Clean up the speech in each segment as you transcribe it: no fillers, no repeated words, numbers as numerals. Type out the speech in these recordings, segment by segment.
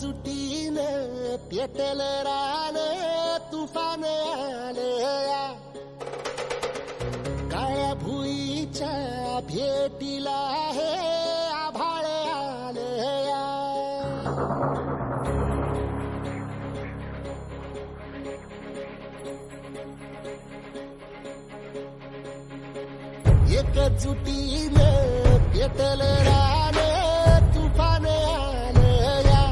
एकजुटीनं पेटल रान तुफान आलया काळ्या भुईच्या भेटीला हे आभाळ आलया एकजुटीनं पेटल रान तुफान आलया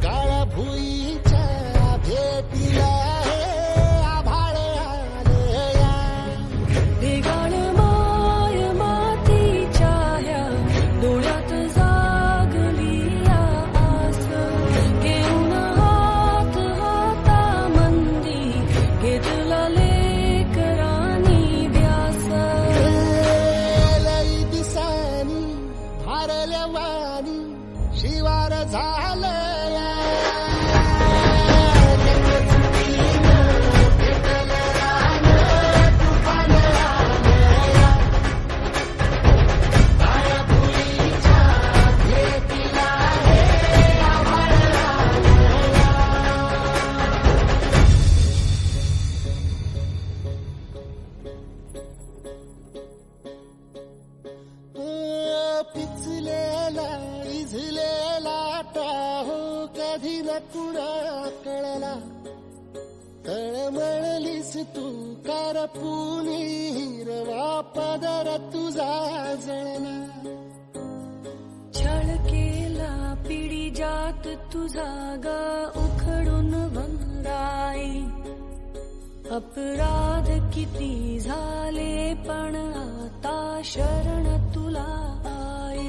काळ्या भुईच्या भेटीला हे आभाळ आलया ढगाळ माय मातीच्या ह्या डोळ्यात जागली या आस घेऊन हात हातामंदी घेतला लेकरांनी ध्यास लई दिसानी भारल्या वाणी शिवार झालया पिचलेला इझलेला टाहो कधी न कुणा कळला तळमळलीस तू करपुनी हिरवा पदर तुझा जळला छळ केला पिढी जात तुझा ग उखडून वंगाई अपराध किती झाले पण आता शरण तुला आई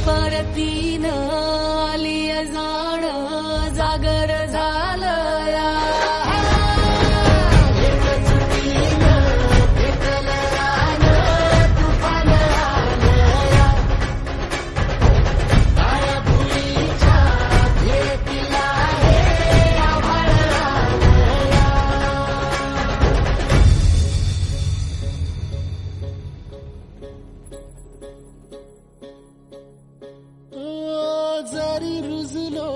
परतीनं आली जाण जागर झालया जरी रुजलो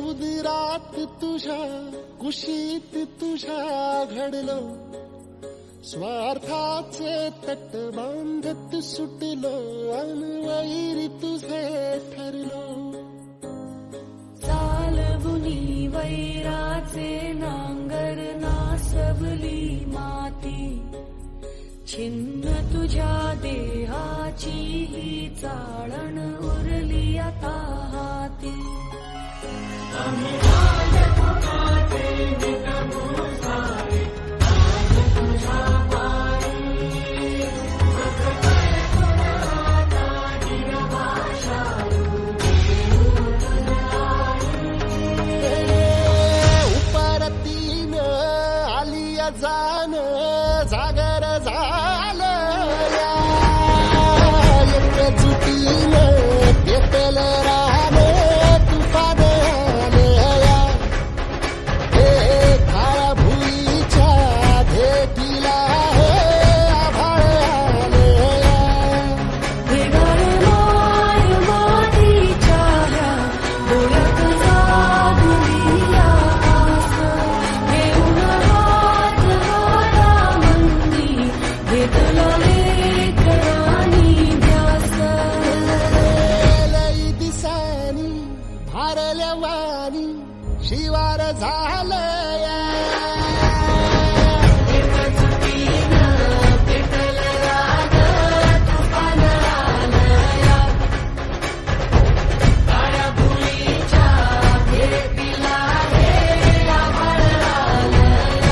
उदरात तुझ्या कुशीत तुझ्या घडलो स्वार्थाचे तट बांधत सुटलो अनवैरी तुझे ठरलो चालवुनी वैराचे नांगर नासवली माती छिन्न तुझ्या देहाची ही चाळण उरली आता हाती उपरतीनं आलिया जाण जागर झालया एकजुटीनं पेटल रान तुफान आलया हे काळ्या भुईच्या भेटीला हे आभाळ आलया ढगाळ माय मातीच्या ह्या डोळ्यात जागली या आस घेऊन हात हातामंदी घेतला लेकरांनी ध्यास लई दिसानी भारल्या वाणी शिवार झालया